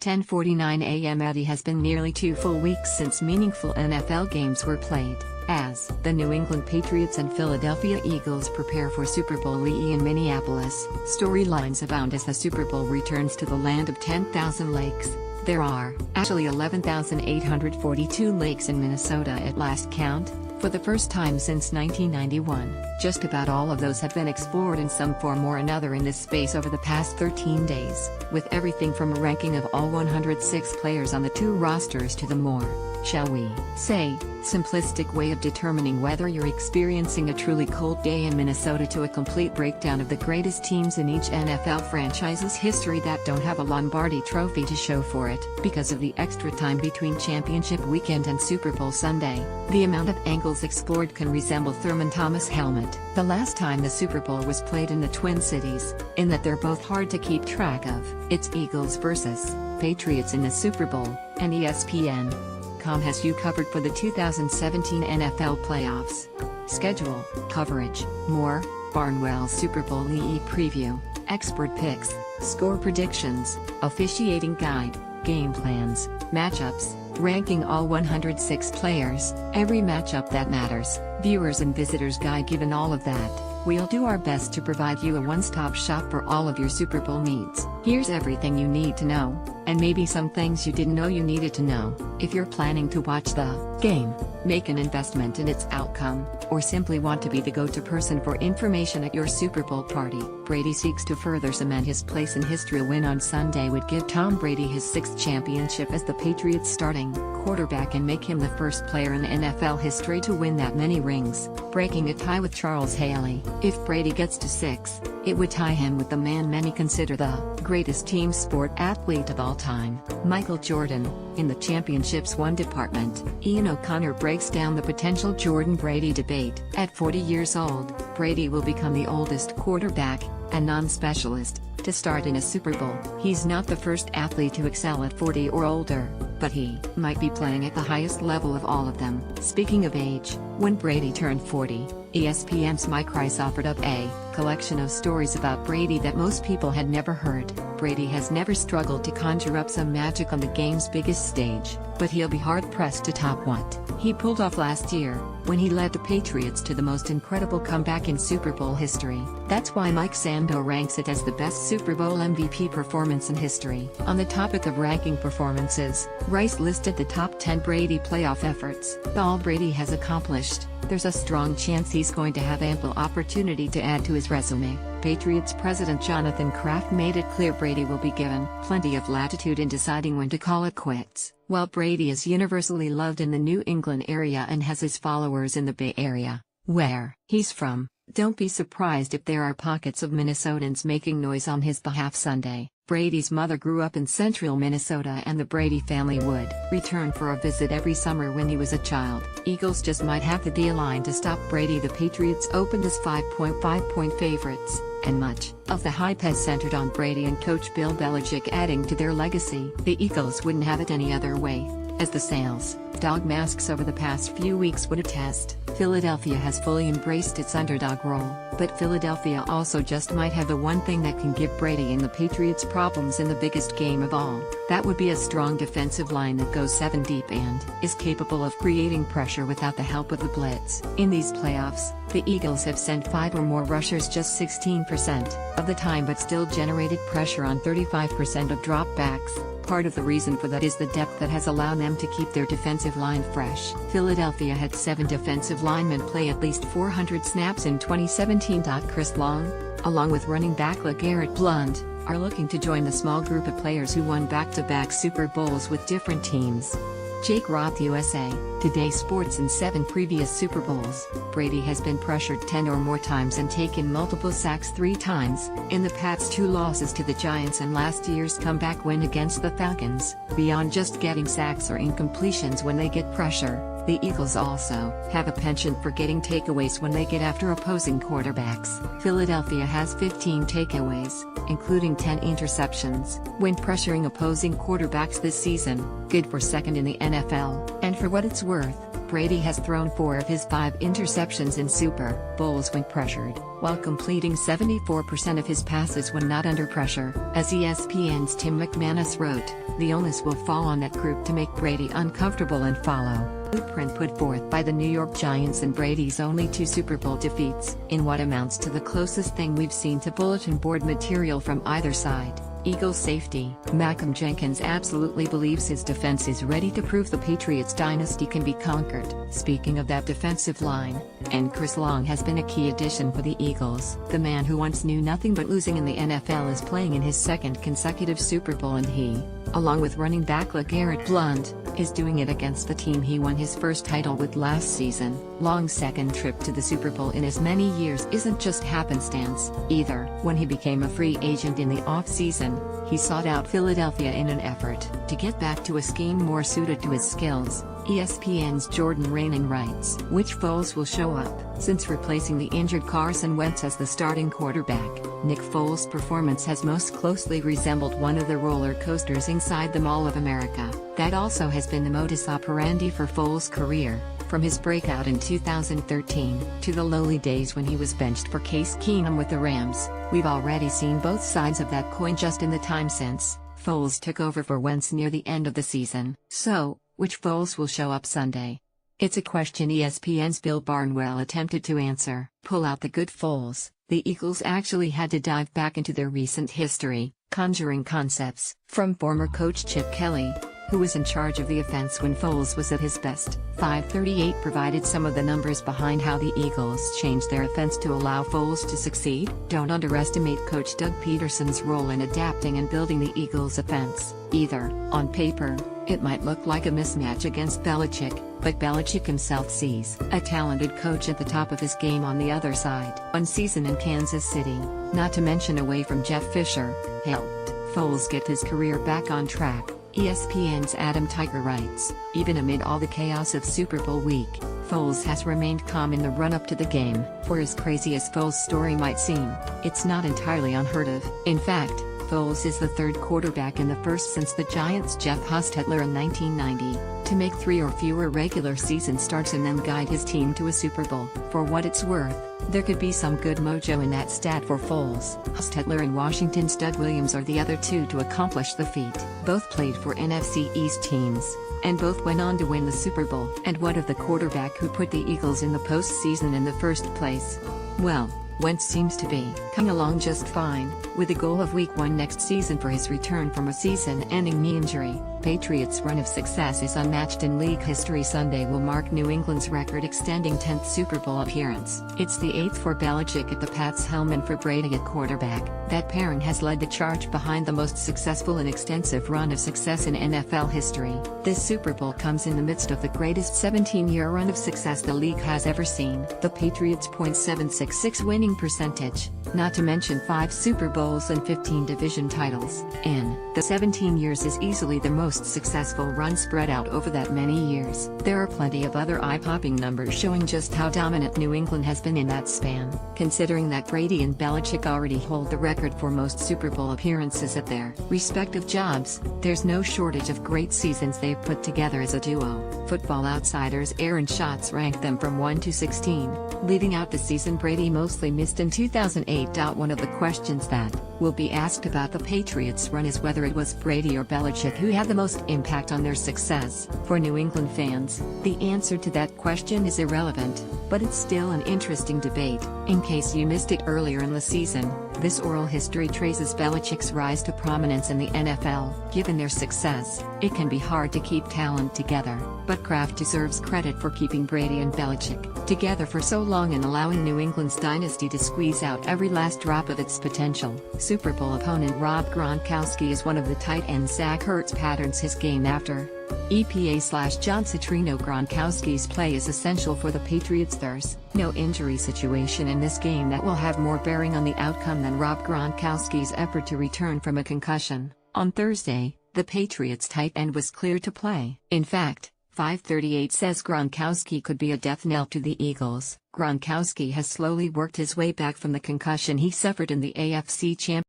10:49 a.m. It has been nearly 2 full weeks since meaningful NFL games were played, as the New England Patriots and Philadelphia Eagles prepare for Super Bowl LII in Minneapolis. Storylines abound as the Super Bowl returns to the land of 10,000 lakes. There are actually 11,842 lakes in Minnesota at last count. For the first time since 1991, just about all of those have been explored in some form or another in this space over the past 13 days, with everything from a ranking of all 106 players on the two rosters to the more, shall we say, simplistic way of determining whether you're experiencing a truly cold day in Minnesota to a complete breakdown of the greatest teams in each NFL franchise's history that don't have a Lombardi trophy to show for it because of the extra time between championship weekend and Super Bowl Sunday. The amount of angles explored can resemble Thurman Thomas' helmet, the last time the Super Bowl was played in the Twin Cities, in that they're both hard to keep track of. It's Eagles versus Patriots in the Super Bowl, and ESPN.com has you covered for the 2017 NFL playoffs. Schedule, coverage, more, Barnwell Super Bowl LII preview, expert picks, score predictions, officiating guide, game plans, matchups, ranking all 106 players, every matchup that matters, viewers and visitors guide. Given all of that, we'll do our best to provide you a one-stop shop for all of your Super Bowl needs. Here's everything you need to know, and maybe some things you didn't know you needed to know. If you're planning to watch the game, make an investment in its outcome, or simply want to be the go-to person for information at your Super Bowl party, Brady seeks to further cement his place in history. A win on Sunday would give Tom Brady his 6th championship as the Patriots' starting quarterback and make him the first player in NFL history to win that many rings, breaking a tie with Charles Haley. If Brady gets to 6, it would tie him with the man many consider the greatest team sport athlete of all time, Michael Jordan. In the championships won department, Ian O'Connor breaks down the potential Jordan-Brady debate. At 40 years old, Brady will become the oldest quarterback, a non-specialist, to start in a Super Bowl. He's not the first athlete to excel at 40 or older, but he might be playing at the highest level of all of them. Speaking of age, when Brady turned 40, ESPN's Mike Rice offered up a collection of stories about Brady that most people had never heard. Brady has never struggled to conjure up some magic on the game's biggest stage, but he'll be hard-pressed to top what he pulled off last year, when he led the Patriots to the most incredible comeback in Super Bowl history. That's why Mike Sando ranks it as the best Super Bowl MVP performance in history. On the topic of ranking performances, Rice listed the top 10 Brady playoff efforts. All Brady has accomplished, there's a strong chance he's going to have ample opportunity to add to his resume. Patriots president Jonathan Kraft made it clear Brady will be given plenty of latitude in deciding when to call it quits. While Brady is universally loved in the New England area and has his followers in the Bay Area, where he's from, don't be surprised if there are pockets of Minnesotans making noise on his behalf Sunday. Brady's mother grew up in central Minnesota and the Brady family would return for a visit every summer when he was a child. Eagles just might have the D-line to stop Brady. The Patriots opened as 5.5-point favorites, and much of the hype has centered on Brady and coach Bill Belichick adding to their legacy. The Eagles wouldn't have it any other way, as the sales dog masks over the past few weeks would attest. Philadelphia has fully embraced its underdog role, but Philadelphia also just might have the one thing that can give Brady and the Patriots problems in the biggest game of all. That would be a strong defensive line that goes 7 deep and is capable of creating pressure without the help of the blitz. In these playoffs, the Eagles have sent 5 or more rushers just 16% of the time but still generated pressure on 35% of dropbacks. Part of the reason for that is the depth that has allowed them to keep their defensive line fresh. Philadelphia had 7 defensive linemen play at least 400 snaps in 2017. Chris Long, along with running back LeGarrette Blount, are looking to join the small group of players who won back-to-back Super Bowls with different teams. Jake Roth USA, Today Sports. In 7 previous Super Bowls, Brady has been pressured 10 or more times and taken multiple sacks 3 times, in the Pats' 2 losses to the Giants and last year's comeback win against the Falcons. Beyond just getting sacks or incompletions when they get pressure, the Eagles also have a penchant for getting takeaways when they get after opposing quarterbacks. Philadelphia has 15 takeaways, including 10 interceptions, when pressuring opposing quarterbacks this season, good for 2nd in the NFL. And for what it's worth, Brady has thrown 4 of his 5 interceptions in Super Bowls when pressured, while completing 74% of his passes when not under pressure. As ESPN's Tim McManus wrote, the onus will fall on that group to make Brady uncomfortable and follow blueprint put forth by the New York Giants and Brady's only 2 Super Bowl defeats, in what amounts to the closest thing we've seen to bulletin board material from either side. Eagles safety Malcolm Jenkins absolutely believes his defense is ready to prove the Patriots dynasty can be conquered. Speaking of that defensive line, and Chris Long has been a key addition for the Eagles. The man who once knew nothing but losing in the NFL is playing in his 2nd consecutive Super Bowl, and he, along with running back LeGarrette Blount, is doing it against the team he won his first title with last season. Long's 2nd trip to the Super Bowl in as many years isn't just happenstance, either. When he became a free agent in the off-season, he sought out Philadelphia in an effort to get back to a scheme more suited to his skills. ESPN's Jordan Raanan writes, which Foles will show up, since replacing the injured Carson Wentz as the starting quarterback. Nick Foles' performance has most closely resembled one of the roller coasters inside the Mall of America. That also has been the modus operandi for Foles' career, from his breakout in 2013, to the lowly days when he was benched for Case Keenum with the Rams. We've already seen both sides of that coin just in the time since Foles took over for Wentz near the end of the season. So, which Foles will show up Sunday? It's a question ESPN's Bill Barnwell attempted to answer. Pull out the good Foles. The Eagles actually had to dive back into their recent history, conjuring concepts from former coach Chip Kelly, who was in charge of the offense when Foles was at his best. 538 provided some of the numbers behind how the Eagles changed their offense to allow Foles to succeed. Don't underestimate Coach Doug Peterson's role in adapting and building the Eagles' offense, either. On paper, it might look like a mismatch against Belichick, but Belichick himself sees a talented coach at the top of his game on the other side. One season in Kansas City, not to mention away from Jeff Fisher, helped Foles get his career back on track. ESPN's Adam Tiger writes, even amid all the chaos of Super Bowl week, Foles has remained calm in the run-up to the game. For as crazy as Foles' story might seem, it's not entirely unheard of. In fact, Foles is the 3rd quarterback in the first since the Giants' Jeff Hostetler in 1990, to make 3 or fewer regular season starts and then guide his team to a Super Bowl. For what it's worth, there could be some good mojo in that stat for Foles. Hostetler and Washington's Doug Williams are the other 2 to accomplish the feat. Both played for NFC East teams, and both went on to win the Super Bowl. And what of the quarterback who put the Eagles in the postseason in the first place? Well, Wentz seems to be coming along just fine, with the goal of Week 1 next season for his return from a season-ending knee injury. Patriots' run of success is unmatched in league history. Sunday will mark New England's record-extending 10th Super Bowl appearance. It's the 8th for Belichick at the Pats' helm and for Brady at quarterback. That pairing has led the charge behind the most successful and extensive run of success in NFL history. This Super Bowl comes in the midst of the greatest 17-year run of success the league has ever seen. The Patriots' .766 winning percentage, not to mention 5 Super Bowls and 15 division titles, in the 17 years is easily the most successful run spread out over that many years. There are plenty of other eye-popping numbers showing just how dominant New England has been in that span. Considering that Brady and Belichick already hold the record for most Super Bowl appearances at their respective jobs, there's no shortage of great seasons they've put together as a duo. Football Outsiders' Aaron Schatz ranked them from 1 to 16, leaving out the season Brady mostly missed in 2008. One of the questions that will be asked about the Patriots' run is whether it was Brady or Belichick who had the most impact on their success. For New England fans, the answer to that question is irrelevant, but it's still an interesting debate. In case you missed it earlier in the season, this oral history traces Belichick's rise to prominence in the NFL. Given their success, it can be hard to keep talent together, but Kraft deserves credit for keeping Brady and Belichick together for so long and allowing New England's dynasty to squeeze out every last drop of its potential. Super Bowl opponent Rob Gronkowski is one of the tight end Zach Ertz patterns his game after EPA/John Citrino. Gronkowski's play is essential for the Patriots. There's no injury situation in this game that will have more bearing on the outcome than Rob Gronkowski's effort to return from a concussion. On Thursday, the Patriots' tight end was cleared to play. In fact, 538 says Gronkowski could be a death knell to the Eagles. Gronkowski has slowly worked his way back from the concussion he suffered in the AFC Championship